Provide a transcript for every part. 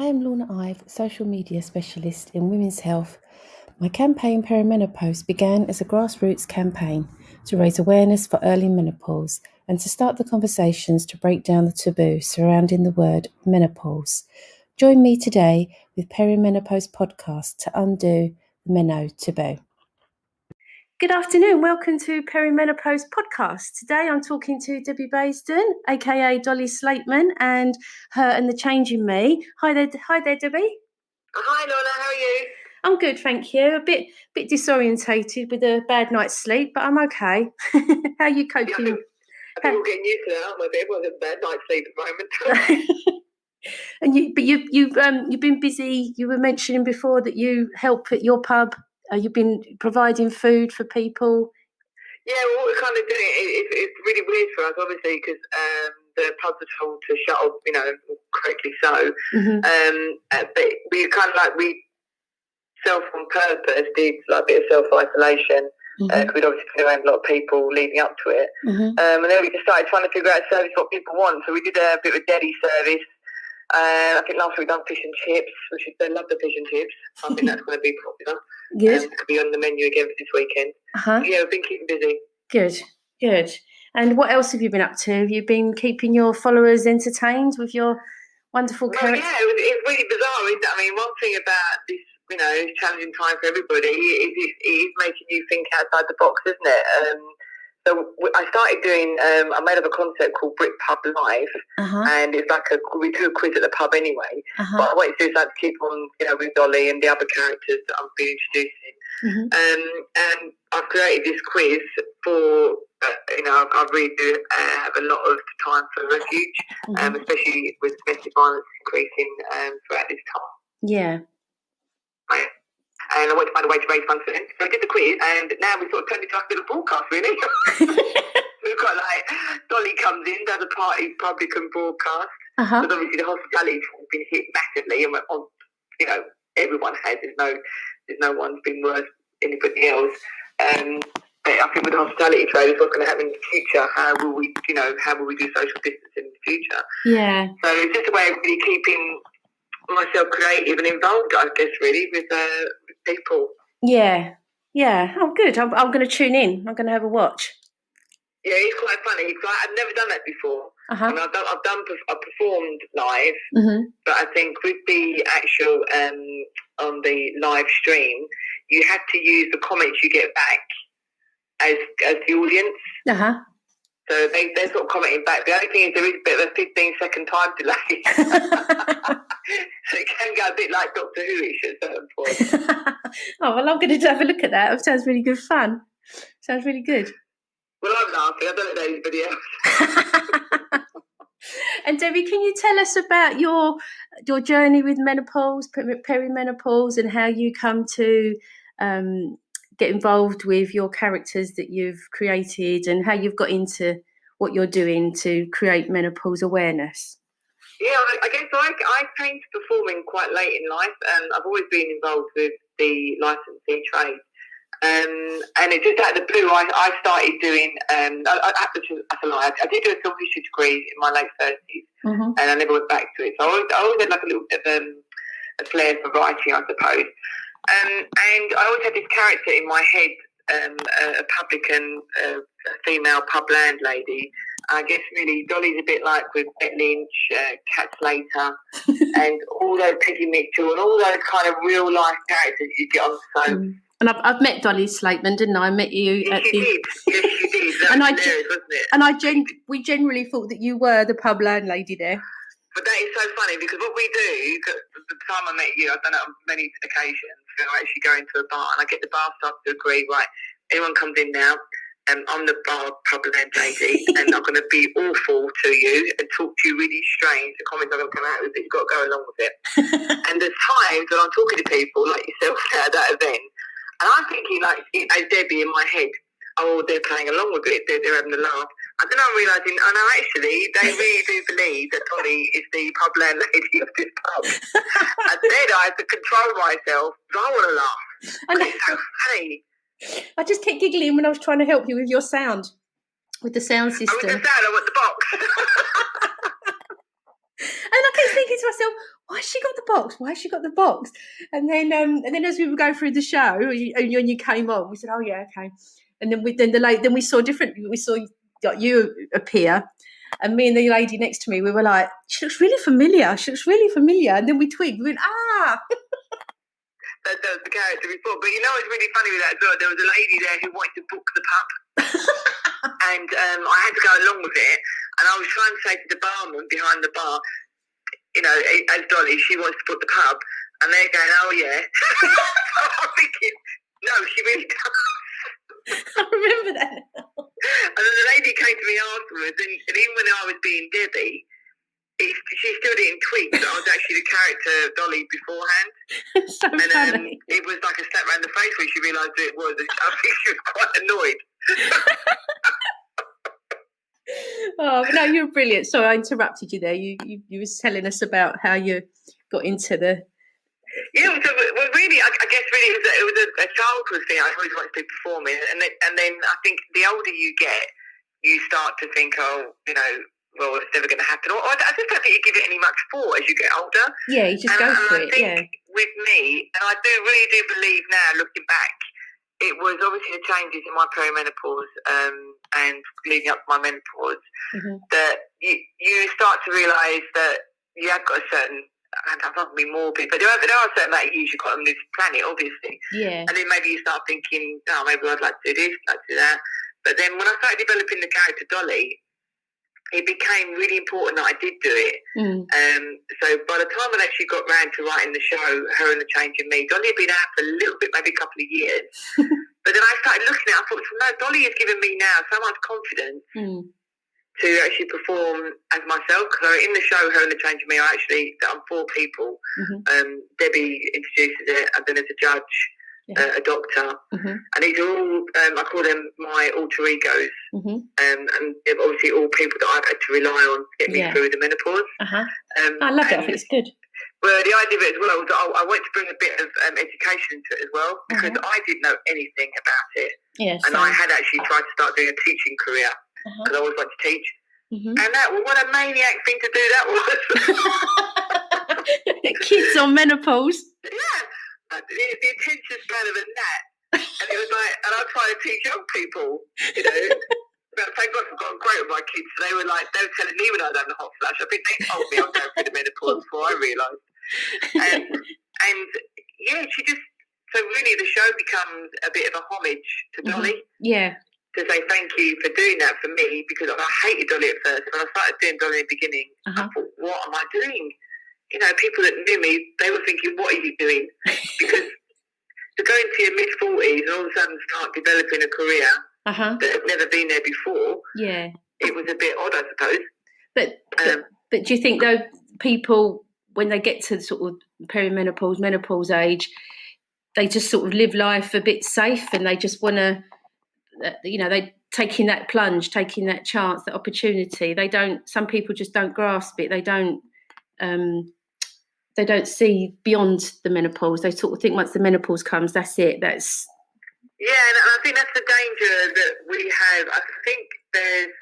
I am Lorna Ive, social media specialist in women's health. My campaign PeriMenoPost began as a grassroots campaign to raise awareness for early menopause and to start the conversations to break down the taboo surrounding the word menopause. Join me today with PeriMenoPost podcast to undo the Meno taboo. Good afternoon. Welcome to PeriMenoPost podcast. Today I'm talking to Debbie Baisden, aka Dolly Slateman, and Her and the Change in Me. Hi there, Debbie. Hi Lorna, how are you? I'm good, thank you. A bit disorientated with a bad night's sleep, but I'm okay. How are you coping? I think we're getting used to that, aren't we? Everyone's a bad night's sleep at the moment. And you've been busy. You were mentioning before that you help at your pub. You've been providing food for people. Yeah, well, what we're kind of doing, it's really weird for us, obviously, because the pubs are told to shut off, correctly so. Mm-hmm. But we kind of we self on purpose did like a bit of self-isolation. Because we'd obviously been around a lot of people leading up to it. Mm-hmm. And then we just started trying to figure out a service what people want. So we did a bit of a deli service. I think last week we done fish and chips, which is, they love the fish and chips. I think that's going to be popular. Good. It could be on the menu again for this weekend. So yeah, we've been keeping busy. Good. And what else have you been up to? Have you been keeping your followers entertained with your wonderful character? Yeah, it's really bizarre, isn't it? I mean, one thing about this, challenging time for everybody is it is making you think outside the box, isn't it? So I started doing, I made up a concept called Brit Pub Live, and it's like we do a quiz at the pub anyway. But what I do is to keep on, with Dolly and the other characters that I've been introducing. And I've created this quiz for, I really do have a lot of time for refuge, especially with domestic violence increasing throughout this time. Yeah. Right. And I wanted to find a way to raise funds for them. So I did the quiz, and now we sort of turned it into a little broadcast, really. We've got Dolly comes in, does a party public and broadcast. But obviously the hospitality has been hit massively, and everyone has. There's no one's been worse than anybody else. But I think with the hospitality trade, what's going to happen in the future? How will we do social distancing in the future? Yeah. So it's just a way of really keeping myself creative and involved, I guess, really, with people. Yeah. Oh, good. I'm going to tune in. I'm going to have a watch. Yeah, it's quite funny because I've never done that before. I mean, I've performed live, but I think with the actual on the live stream, you have to use the comments you get back as the audience. So they're sort of commenting back. The only thing is there is a bit of a 15-second time delay. So it can go a bit like Doctor Who-ish at certain points. Oh, well, I'm going to have a look at that. It sounds really good fun. Sounds really good. Well, I'm laughing. I don't know anybody else. And Debbie, can you tell us about your journey with menopause, perimenopause, and how you come to get involved with your characters that you've created and how you've got into what you're doing to create menopause awareness? Yeah, I guess I came to performing quite late in life, and I've always been involved with the licensing trade. And it just out of the blue, I started doing, that's a lie, I did do a film history degree in my late 30s, and I never went back to it. So I always had like a little bit of a flair for writing, I suppose. And I always had this character in my head, a publican, a female pub landlady. I guess really Dolly's a bit like with Bette Lynch, Cat Slater, and all those Peggy Mitchell and all those kind of real life characters you get on soap. And I've met Dolly Slateman, didn't I? I met you. Yes, you did. That was hilarious, wasn't it? And we generally thought that you were the pub landlady there. But that is so funny because what we do, the time I met you, I've done it on many occasions. I actually go into a bar and I get the bar staff to agree, right, anyone comes in now, I'm the bar pub landlady and I'm going to be awful to you and talk to you really strange. The comments I'm going to come out with, but you've got to go along with it. And there's times when I'm talking to people like yourself at that event, and I'm thinking like, as Debbie in my head, oh, they're playing along with it, they're having a laugh. And then I'm realising, oh no, actually, they really do believe that Dolly is the pub landlady of this pub. And then I have to control myself, because I want to laugh. And it's so funny. I just kept giggling when I was trying to help you with your sound, with the sound system. With the sound, I want the box. And I kept thinking to myself, why has she got the box? Why has she got the box? And then as we were going through the show, and you came on, we said, oh yeah, okay. And then we saw you appear, and me and the lady next to me, we were like, she looks really familiar. She looks really familiar. And then we twigged. We went, ah. That was the character before. But you know what's really funny with that as well? There was a lady there who wanted to book the pub. And I had to go along with it. And I was trying to say to the barman behind the bar, you know, as Dolly, she wants to book the pub. And they're going, oh, yeah. I'm thinking, no, she really does. I remember that. And then the lady came to me afterwards, and even when I was being Debbie, she still didn't tweet that I was actually the character Dolly beforehand. So funny. It was like a slap around the face when she realised who it was. I think she was quite annoyed. Oh no, you were brilliant. Sorry, I interrupted you there. You was telling us about how you got into the. Yeah, well, really, I guess really it was a childhood thing. I always wanted to do performing, and then I think the older you get, you start to think, oh, you know, well, it's never going to happen. Or I just don't think you give it any much thought as you get older. Yeah, you just go for it. Yeah. With me, and I really do believe now, looking back, it was obviously the changes in my perimenopause and leading up to my menopause that you start to realise that you have got a certain. And I'm not being morbid, but there are a certain amount of years you've got on this planet, obviously. Yeah. And then maybe you start thinking, oh, maybe I'd like to do this, I'd like to do that. But then when I started developing the character Dolly, it became really important that I did do it. So by the time I actually got round to writing the show, Her and the Change in Me, Dolly had been out for a little bit, maybe a couple of years. But then I started looking at it, I thought, no, Dolly has given me now so much confidence to actually perform as myself. Because in the show, Her and the Change in Me, I'm 4 people. Debbie introduces it, and then there's a judge, a doctor, and these are all, I call them my alter egos, and they're obviously all people that I've had to rely on to get me through the menopause. I love it. I think it's good. Well, the idea of it as well was that I wanted to bring a bit of education into it as well, because I didn't know anything about it. And I had actually tried to start doing a teaching career, because I always wanted to teach. And what a maniac thing to do that was. Kids on menopause. Yeah. The attention span of a gnat. And it was like, and I'm trying to teach young people, you know. But thank God I've gotten great with my kids. So they were telling me when I was having a hot flash. I think they told me I was going through the menopause before I realised. And yeah, so really the show becomes a bit of a homage to Dolly. Yeah. To say thank you for doing that for me, because I hated Dolly at first. When I started doing Dolly in the beginning, I thought, what am I doing? You know, people that knew me, they were thinking, what are you doing? Because to go into your mid-40s and all of a sudden start developing a career that had never been there before, it was a bit odd, I suppose. But do you think, though, people, when they get to sort of perimenopause, menopause age, they just sort of live life a bit safe, and they just want to, you know, they taking that plunge, taking that chance, that opportunity. Some people just don't grasp it. They don't see beyond the menopause. They sort of think once the menopause comes, that's it. Yeah, and I think that's the danger that we have. I think there's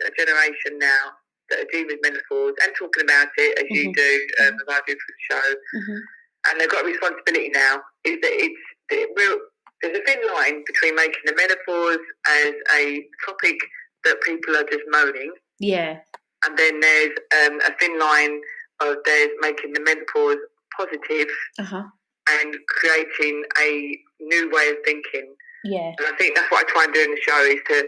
a generation now that are dealing with menopause and talking about it as you do, as I do for the show. And they've got a responsibility now. Is that there's a thin line between making the menopause as a topic that people are just moaning. Yeah. And then there's a thin line of there's making the menopause positive and creating a new way of thinking. Yeah. And I think that's what I try and do in the show is to,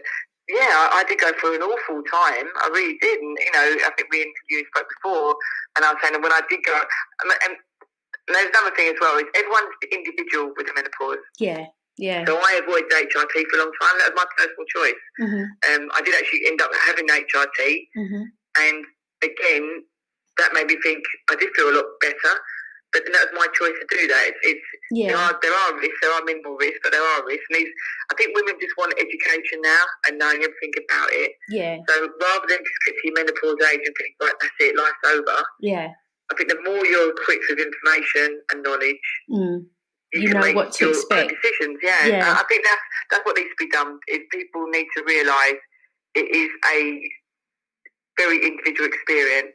I did go through an awful time. I really did. And, you know, I think you spoke before, and I was saying that when I did go, and there's another thing as well, is everyone's individual with the menopause. Yeah. Yeah. So I avoided HRT for a long time. That was my personal choice. I did actually end up having HRT, and again, that made me think I did feel a lot better. But then that was my choice to do that. There are risks, there are minimal risks, but there are risks. And I think women just want education now and knowing everything about it. Yeah. So rather than just get to your menopause age and think, right, that's it, life's over. Yeah. I think the more you're equipped with information and knowledge, you know what to expect. Decisions. Yeah. I think that's what needs to be done. Is people need to realise it is a very individual experience.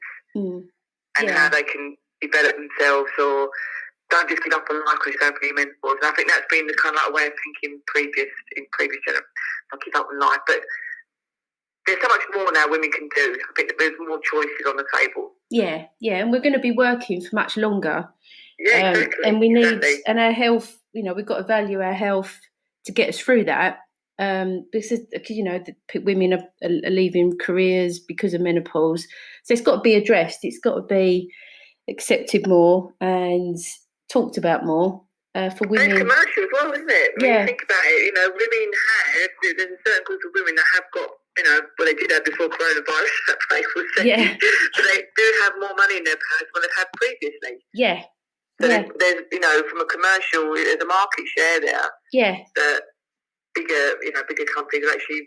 and how they can develop themselves, or don't just give up on life because you're going through your menopause. And I think that's been the kind of like way of thinking in previous generations. Don't give up on life, but there's so much more now women can do. I think that there's more choices on the table. Yeah, and we're going to be working for much longer. Yeah, exactly. And we need, and our health, we've got to value our health to get us through that. Because, women are leaving careers because of menopause. So it's got to be addressed. It's got to be accepted more and talked about more for women. And commercial as well, isn't it? When you think about it, women there's a certain group of women that have got, well, they did have before coronavirus, that place was set. Yeah. But they do have more money in their purse than they've had previously. Yeah. So there's, from a commercial, there's a market share there. Yeah. That bigger companies are actually,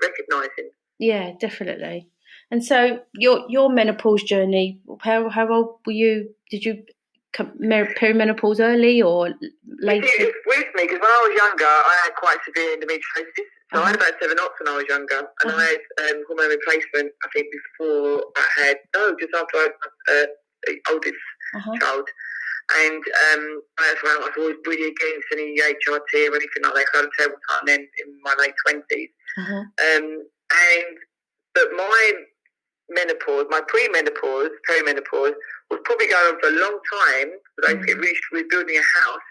recognising. Yeah, definitely. And so your menopause journey, how old were you? Did you perimenopause early or later? It's with me because when I was younger, I had quite severe endometriosis. So I had about 7 knots when I was younger, and I had hormone replacement. I think just after I had the oldest child, and that's why I was always really against any HRT or anything like that. Because I had a terrible time then in my late 20s. But my menopause, my perimenopause, was probably going on for a long time. But we were building a house,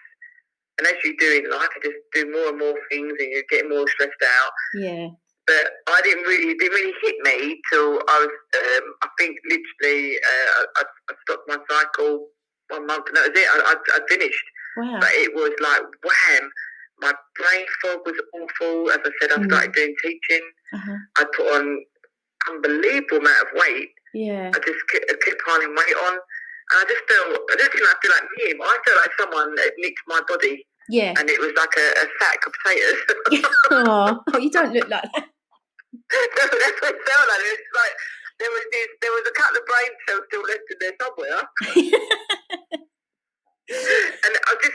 and as you do in life, you just do more and more things, and you get more stressed out. Yeah. But it didn't really hit me till I was, I think, literally, I stopped my cycle 1 month, and that was it. I finished. Wow. But it was like wham. My brain fog was awful. As I said, I started doing teaching. I put on unbelievable amount of weight. Yeah. I just kept piling weight on. And I just didn't feel like me. I felt like someone had nicked my body. Yeah. And it was like a sack of potatoes. Oh, you don't look like that. That's what it felt like. It's like there was a couple of brain cells still left in there somewhere. And I was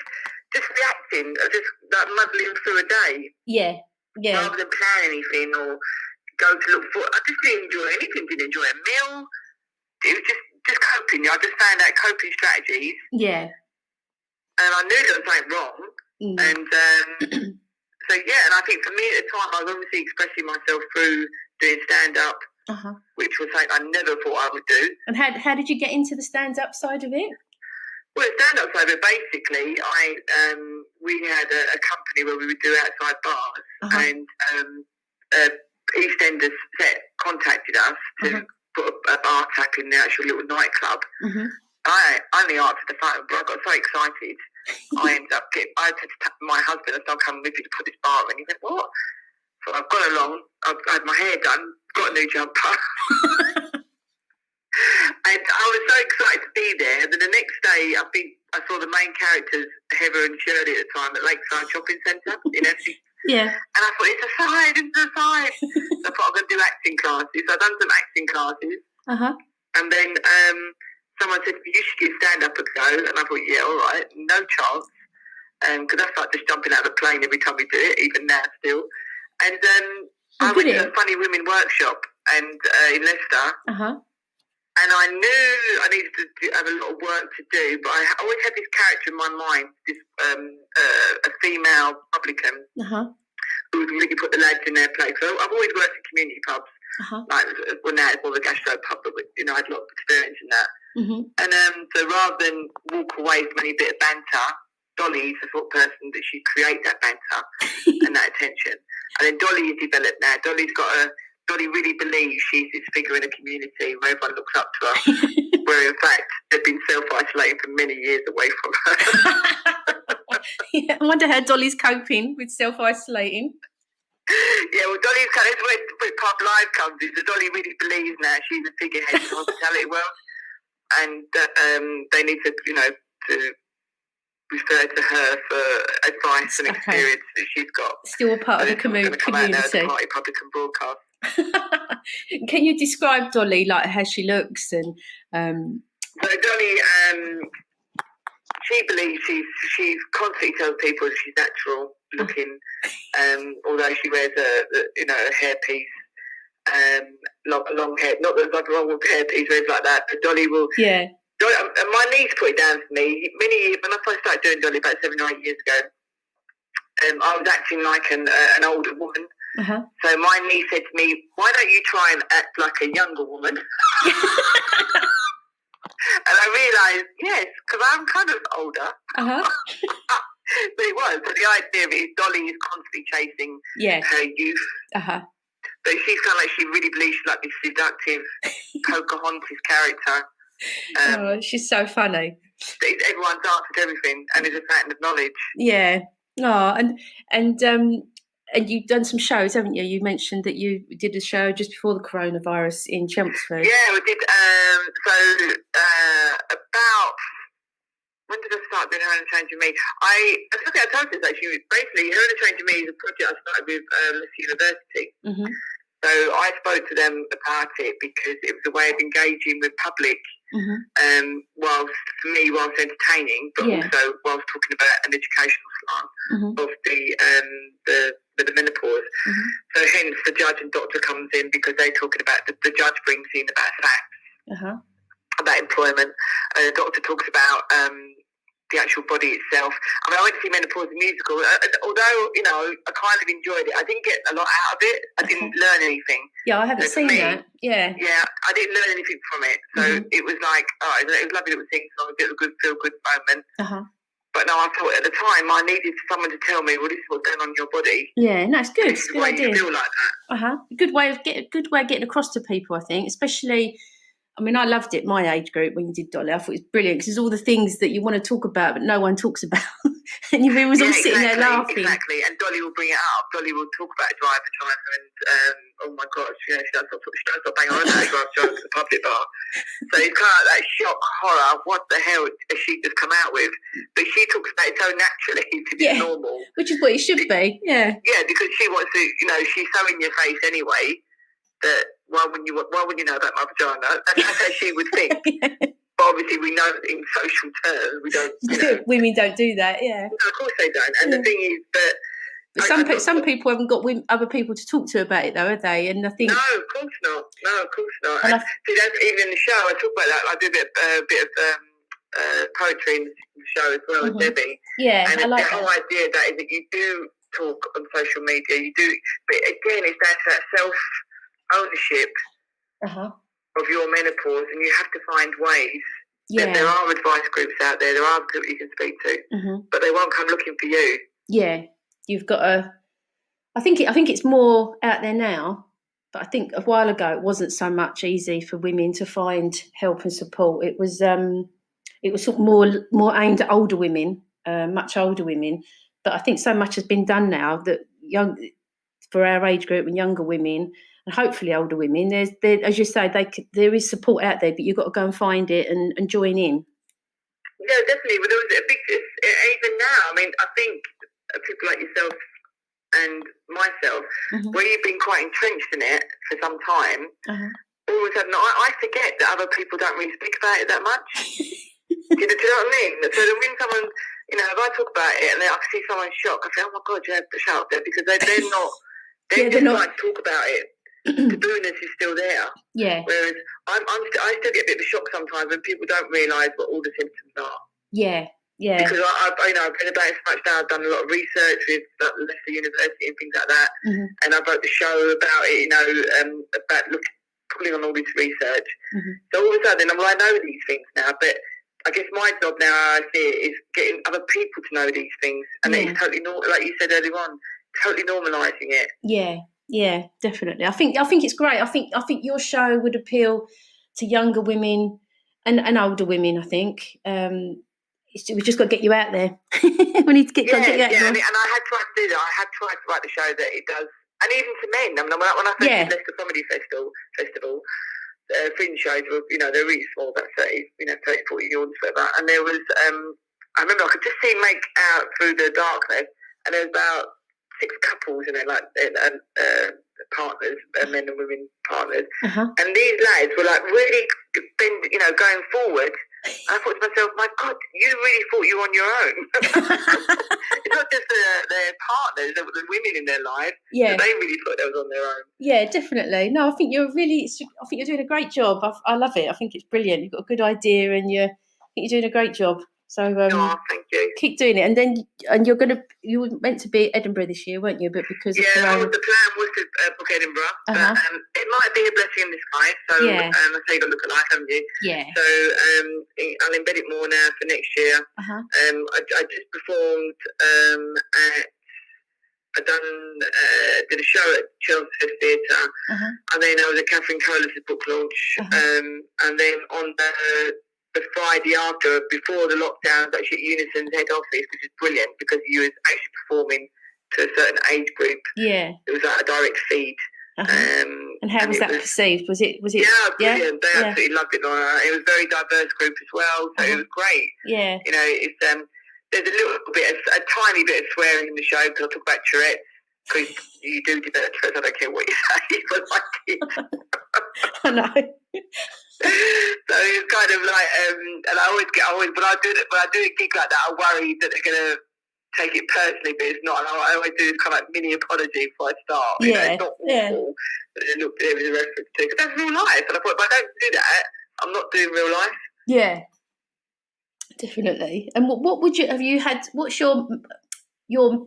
just reacting. I was just like muddling through a day. Yeah. Rather than plan anything or go to look for. I just didn't enjoy anything. Didn't enjoy a meal. It was just coping. I just found out coping strategies. Yeah. And I knew there was something wrong. And so and I think for me at the time, I was obviously expressing myself through doing stand up, which was something I never thought I would do. And how did you get into the stand up side of it? Well, the stand up side of it, basically, we had a company where we would do outside bars, and EastEnders contacted us to put a bar tap in the actual little nightclub. I only answered the phone, but I got so excited. I ended up I had to tap my husband and said, "I'll come with you to put this bar in." He said, "What?" So I've gone along. I've had my hair done, got a new jumper. And I was so excited to be there. And then the next day, I think I saw the main characters, Heather and Shirley at the time, at Lakeside Shopping Centre in Essex. Yeah. And I thought, it's a sign. So I thought, I'm going to do acting classes. So I've done some acting classes. And then someone said, you should give stand-up a go. And I thought, yeah, all right, no chance. Because that's like just jumping out of a plane every time we do it, even now still. And I went to a Funny Women workshop in Leicester. And I knew I needed to have a lot of work to do, but I always had this character in my mind, this a female publican who would really put the lads in their place. So I've always worked in community pubs. Like, well, now it's more of a gastro pub, but I had a lot of experience in that. And so rather than walk away from any bit of banter, Dolly's the sort of person that she'd create that banter and that attention. And then Dolly is developed now. Dolly really believes she's this figure in a community where everyone looks up to her, where in fact they've been self-isolating for many years away from her. I wonder how Dolly's coping with self-isolating. Yeah, well, that's where Pub Live comes in. So Dolly really believes now she's a figurehead in the hospitality world, and they need to refer to her for advice and experience that she's got. Still a part of the community. Come out now as a party publican broadcast. Can you describe Dolly, like how she looks and? So Dolly, she believes she's constantly tells people she's natural looking, although she wears a hairpiece, long hair. Not that there's nothing wrong with hairpiece, like that. But Dolly will. Yeah. My niece put it down to me many years when I first started doing Dolly about 7 or 8 years ago. I was acting like an older woman. Uh-huh. So my niece said to me, "Why don't you try and act like a younger woman?" And I realised, yes, because I'm kind of older. Uh-huh. But it was. So the idea of it is Dolly is constantly chasing her youth. Uh-huh. But she's kind of like, she really believes she's like this seductive Pocahontas character. She's so funny. Everyone's answered everything and is a fountain of knowledge. Yeah. Oh, and you've done some shows, haven't you? You mentioned that you did a show just before the coronavirus in Chelmsford. Yeah, we did. About when did I start doing Her and Change of Me? I think I told you this actually. Basically, Her and Change of Me is a project I started with Leicester University. Mm-hmm. So I spoke to them about it because it was a way of engaging with public, whilst entertaining, but also whilst talking about an educational slant of the menopause. Mm-hmm. So hence the judge and doctor comes in because they're talking about the judge brings in about facts about employment, and the doctor talks about the actual body itself. I mean, I went to see Menopause the musical, and although, I kind of enjoyed it, I didn't get a lot out of it. I didn't learn anything. Yeah, I haven't seen that. Yeah. Yeah, I didn't learn anything from it. So it was like, it was lovely little sing song, a bit of a good feel-good moment. But no, I thought at the time I needed someone to tell me, well, this is what's going on in your body. Yeah, no, it's good. This is good why idea. You feel like that. Good way of getting across to people, I think, especially. I mean, I loved it, my age group, when you did Dolly. I thought it was brilliant because there's all the things that you want to talk about but no one talks about. And you was all sitting there laughing. Exactly, and Dolly will bring it up. Dolly will talk about driver and, oh my gosh, she does not bang on about driver to the public bar. So it's kind of like that shock, horror, what the hell has she just come out with? But she talks about it so naturally to be normal. Which is what it should be, yeah. Yeah, because she wants to, she's so in your face anyway that why wouldn't you know about my vagina? That's how she would think. But obviously we know that in social terms we don't. Women don't do that, yeah. No, of course they don't. And the thing is that some people haven't got other people to talk to about it though, have they? And I think no, of course not. And see, that's even in the show. I talk about that. I do a bit of poetry in the show as well as Debbie. Yeah, and I like the whole idea that is that you do talk on social media. You do, but again, it's down to that self-ownership of your menopause, and you have to find ways. Yeah. There are advice groups out there. There are people you can speak to, but they won't come looking for you. Yeah, you've got to. I think it's more out there now, but I think a while ago it wasn't so much easy for women to find help and support. It was sort of more aimed at older women, much older women. But I think so much has been done now that for our age group and younger women, and hopefully older women, there's as you say, there is support out there, but you've got to go and find it and join in. Yeah, definitely. But there was a big, even now, I mean, I think people like yourself and myself, where you've been quite entrenched in it for some time, all of a sudden I forget that other people don't really speak about it that much. do you know what I mean? So when someone, if I talk about it and then I see someone shocked, I say, oh my God, you have to shout there, because they're not, they're not like talk about it. The blueness is still there. Yeah. Whereas I still get a bit of a shock sometimes when people don't realise what all the symptoms are. Yeah. Yeah. Because I've been about it so much now. I've done a lot of research with Leicester University and things like that, and I wrote the show about it. About pulling on all this research. So all of a sudden, I know these things now, but I guess my job now, I see it, is getting other people to know these things, and it's totally normal, like you said earlier on, totally normalising it. Yeah. Yeah, definitely. I think it's great. I think your show would appeal to younger women and older women. I think we just got to get you out there. We need to get you out there. Yeah, and I had tried to do that. I had tried to write the show that it does, and even to men. I mean, when I first did Leicester Comedy Festival, fringe shows were, they're really small, about 30, 40 yards, whatever. And there was, I remember I could just see make out through the darkness, and there was about 6 couples in there, like partners, men and women partners. And these lads were like really going forward I thought to myself, my God, you really thought you were on your own. It's not just their partners, the women in their lives. Yeah. They really thought they was on their own. Yeah, definitely. No, I think you're doing a great job. I love it. I think it's brilliant. You've got a good idea, and I think you're doing a great job. So Thank you. keep doing it. And you were meant to be at Edinburgh this year, weren't you? But because of the plan was to book Edinburgh. Uh-huh. But, it might be a blessing in disguise. So I say you've got to look alike, haven't you? Yeah. So I'll embed it more now for next year. Uh-huh. I just performed did a show at Chelsea Theatre, and then I was at Catherine Colas' book launch, and then on the Friday after, before the lockdown, actually at Unison's head office, which is brilliant because you was actually performing to a certain age group. Yeah, it was like a direct feed. And how was that perceived? Was it? Yeah, brilliant. They absolutely loved it, Laura. It was a very diverse group as well, so it was great. Yeah, you know, it's there's a tiny bit of swearing in the show because I talk about Tourette's, because you do develop Tourette's. I don't care what you say, but my kids. I know. So it's kind of like, and I always when I do a gig like that, I worry that they're gonna take it personally, but it's not. And I always do this kind of like mini apology before I start. You know, it's not awful, but look, there is a reference to, because that's real life. And I thought, if I don't do that, I'm not doing real life. Yeah. Definitely. And what would you have you had? What's your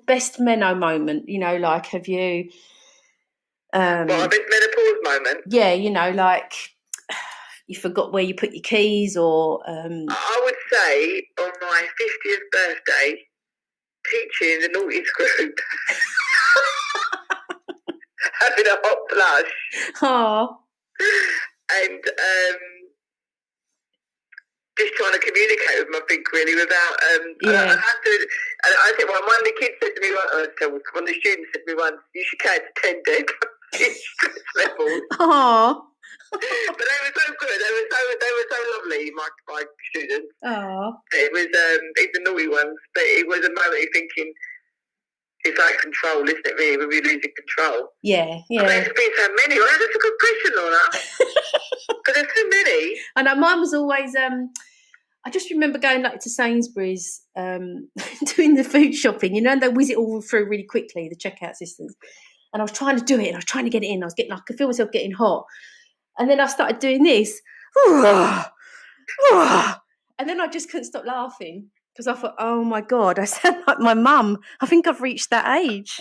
best Menno moment? You know, like have you? Well, a best menopause moment. Yeah, you know, like you forgot where you put your keys, or. I would say on my 50th birthday, teaching the naughtiest group, having a hot flush. Oh. And just trying to communicate with them, I think, really, without. I think one of the kids said to me, one of the students said to me once, you should count to 10 deck stress levels. Oh. But they were so good. They were so lovely, my students. Oh. It was it's the naughty ones, but it was a moment of thinking, it's like control, isn't it, really, when we're losing control? Yeah, yeah. But there's been so many. Well, that's a good question, Laura. Because there's so many. I know, mine was always, I just remember going like to Sainsbury's, doing the food shopping, you know, and they whiz it all through really quickly, the checkout systems. And I was trying to do it, and I was trying to get it in. I could feel myself getting hot. And then I started doing this. And then I just couldn't stop laughing. Because I thought, oh my God, I sound like my mum. I think I've reached that age.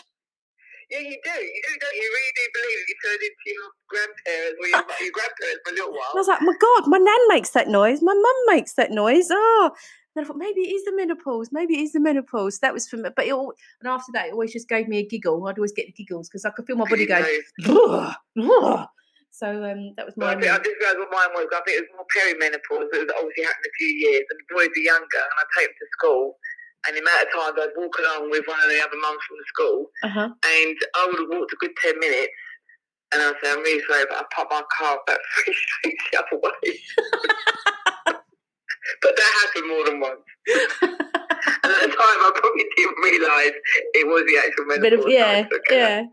Yeah, you do. You do, don't you? You really do believe that you turned into your grandparents or your grandparents for a little while. And I was like, my God, my nan makes that noise. My mum makes that noise. Oh. And I thought, maybe it is the menopause. Maybe it is the menopause. That was for me. But and after that, it always just gave me a giggle. I'd always get the giggles because I could feel my body going, So that was my. I just realised what mine was. I think it was more perimenopause. It was obviously happened a few years, and the boys were younger, and I'd take them to school. And the amount of times I'd walk along with one of the other mums from the school, and I would have walked a good 10 minutes, and I'd say, I'm really sorry, but I parked my car about 3 streets the other way. But that happened more than once. And at the time, I probably didn't realise it was the actual menopause. Yeah.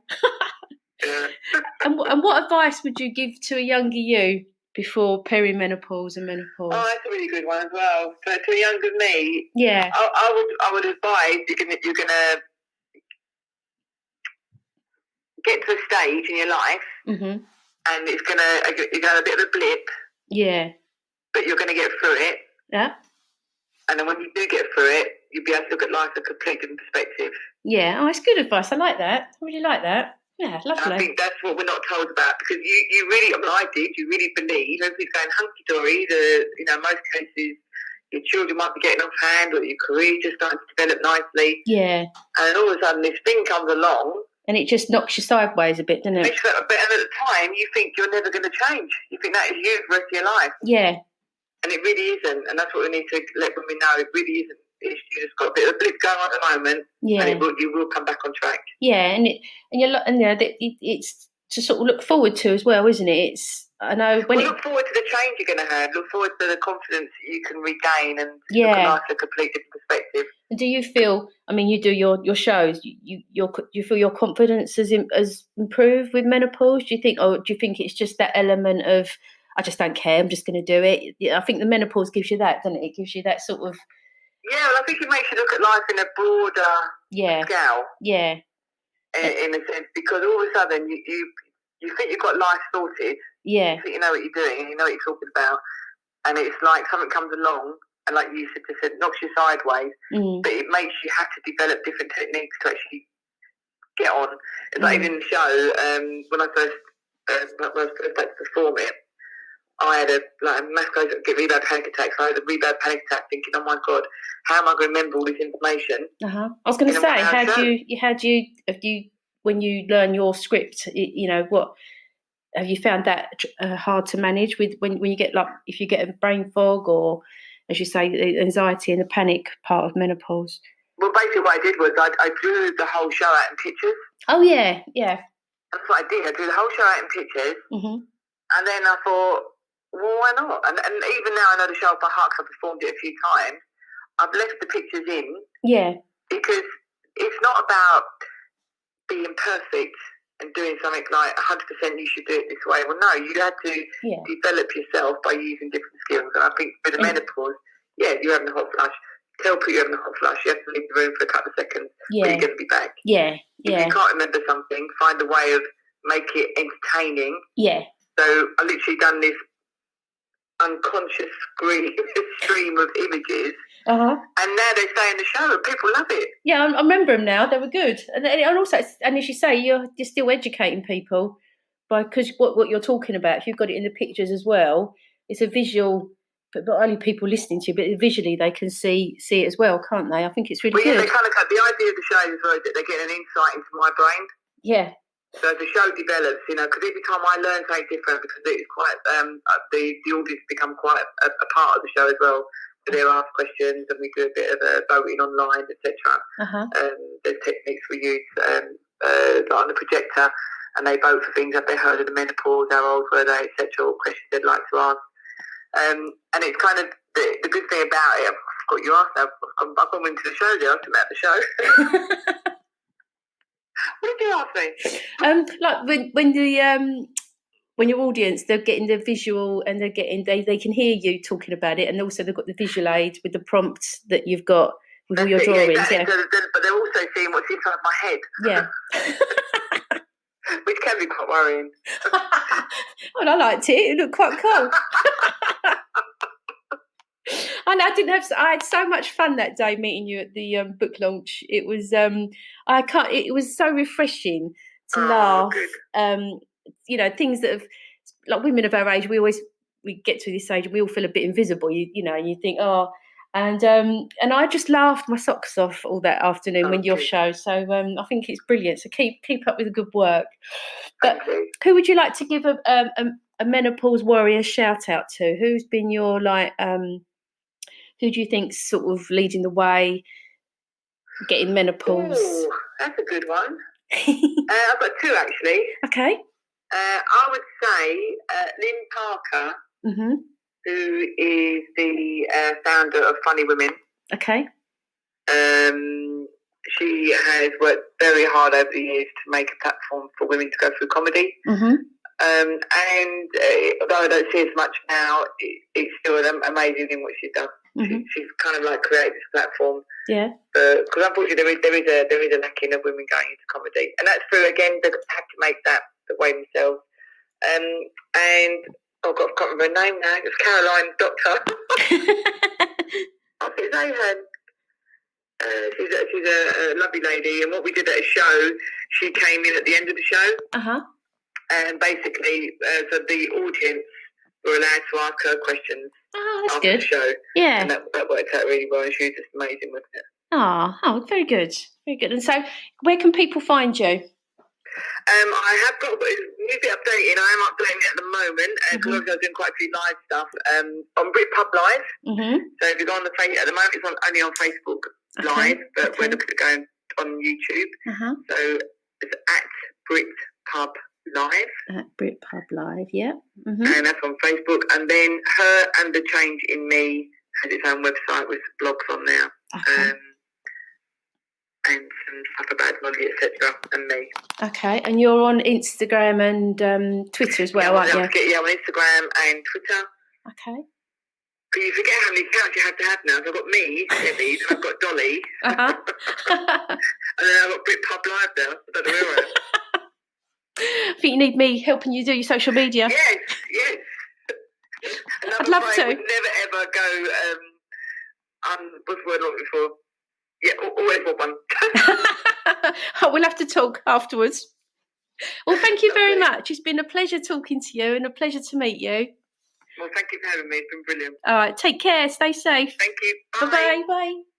And what advice would you give to a younger you before perimenopause and menopause? Oh, that's a really good one as well. So to a younger me, yeah, I would advise you're gonna get to a stage in your life, and you're gonna have a bit of a blip. Yeah, but you're gonna get through it. Yeah. And then when you do get through it, you'll be able to look at life in a completely different perspective. Yeah, oh, it's good advice. I like that. I really like that. Yeah, lovely. And I think that's what we're not told about, because you really, I mean, I did, you really believe everything's going hunky-dory. Most cases, your children might be getting off hand, or your career just starting to develop nicely. Yeah. And all of a sudden, this thing comes along. And it just knocks you sideways a bit, doesn't it? But at the time, you think you're never going to change. You think that is you for the rest of your life. Yeah. And it really isn't. And that's what we need to let women know. It really isn't. You just got a bit of a blip going on at the moment, and you will come back on track. Yeah, it's to sort of look forward to as well, isn't it? Look forward to the change you're going to have. Look forward to the confidence you can regain, and look at life in a completely different perspective. And do you feel? I mean, you do your shows. You feel your confidence has improved with menopause? Do you think, or do you think it's just that element of, I just don't care, I'm just going to do it. I think the menopause gives you that, doesn't it? It gives you that sort of... Yeah, well, I think it makes you look at life in a broader scale. Yeah. In a sense, because all of a sudden you think you've got life sorted. Yeah. You think you know what you're doing and you know what you're talking about. And it's like something comes along and, like you said, knocks you sideways. But it makes you have to develop different techniques to actually get on. It's like in the show, when I first had to perform it, I had a massive really bad panic attack. So I had a really bad panic attack, thinking, "Oh my god, how am I going to remember all this information?" I was going to say, have you when you learn your script, what have you found that hard to manage with when you get, like, if you get a brain fog, or, as you say, the anxiety and the panic part of menopause? Well, basically what I did was I drew the whole show out in pictures. Oh yeah. That's what I did. I drew the whole show out in pictures, and then I thought, well, why not? And even now I know the show by heart because I've performed it a few times. I've left the pictures in. Yeah. Because it's not about being perfect and doing something like 100% you should do it this way. Well, no, you had to develop yourself by using different skills. And I think with the menopause, you're having a hot flush. Tell people you're having a hot flush. You have to leave the room for a couple of seconds, but you're going to be back. If you can't remember something, find a way of make it entertaining. So I literally done this unconscious stream of images, and now they stay in the show and people love it. Yeah, I remember them now. They were good, and also, and as you say, you're still educating people because what you're talking about. If you've got it in the pictures as well, it's a visual. But not only people listening to you, but visually they can see it as well, can't they? I think it's really good. They kind of the idea of the show is that they're getting an insight into my brain. Yeah. So the show develops, because every time I learn something different, because it's quite the audience become quite a part of the show as well. So they're asked questions, and we do a bit of voting online, etc. There's techniques we use on the projector, and they vote for things that they heard of the menopause, how old were they, etc. Or questions they'd like to ask. And it's kind of the good thing about it. I've got you asked now. I've gone into the show there. I've come out the show. What did you ask me? Like when your audience, they're getting the visual, and they can hear you talking about it, and also they've got the visual aid with the prompts that you've got with all your drawings. Exactly. But they're also seeing what's inside my head. Yeah. Which can be quite worrying. Well, I liked it. It looked quite cool. And I had so much fun that day meeting you at the book launch. It was it was so refreshing to laugh. Good. Things that have, like, women of our age, we get to this age and we all feel a bit invisible. And you think, and I just laughed my socks off all that afternoon when your show. So I think it's brilliant. So keep up with the good work. But who would you like to give a menopause warrior shout out to? Who's been your who do you think's sort of leading the way, getting menopause? Ooh, that's a good one. I've got two actually. Okay. I would say Lynn Parker, who is the founder of Funny Women. Okay. She has worked very hard over the years to make a platform for women to go through comedy. And although I don't see as much now, it's still an amazing thing what she's done. She's kind of like created this platform. Yeah. Because unfortunately there is a lacking of women going into comedy, and that's through, again, they have to make that the way themselves. And I can't remember her name now. It's Caroline Doctor. I think they had. She's a lovely lady, and what we did at a show, she came in at the end of the show. And basically, so the audience were allowed to ask her questions after the show. Yeah. And that worked out really well, and she was just amazing with it. Oh, very good. Very good. And so, where can people find you? I have got a bit updating. I am updating it at the moment, because obviously I was doing quite a few live stuff on BritPub Live. So if you go on the Facebook, at the moment it's only on Facebook Live, but we're looking at going on YouTube. So it's at BritPub Live. At BritPub Live, yeah. And that's on Facebook. And then Her and the Change in Me has its own website with blogs on there. and some stuff about Molly, etc., and me. Okay, and you're on Instagram and Twitter as well, aren't you? Yeah, on Instagram and Twitter. Okay. But you forget how many accounts you have to have now. So I've got me, Debbie, and I've got Dolly. Uh-huh. And then I've got Britpop Live now. I don't know where I am. I think you need me helping you do your social media. Yes. I'd love to. I would never ever go, what's the word I'm looking for? Yeah, always for one. Oh, we'll have to talk afterwards. Well, thank you very much. It's been a pleasure talking to you and a pleasure to meet you. Well, thank you for having me. It's been brilliant. All right, take care. Stay safe. Thank you. Bye. Bye-bye. Bye.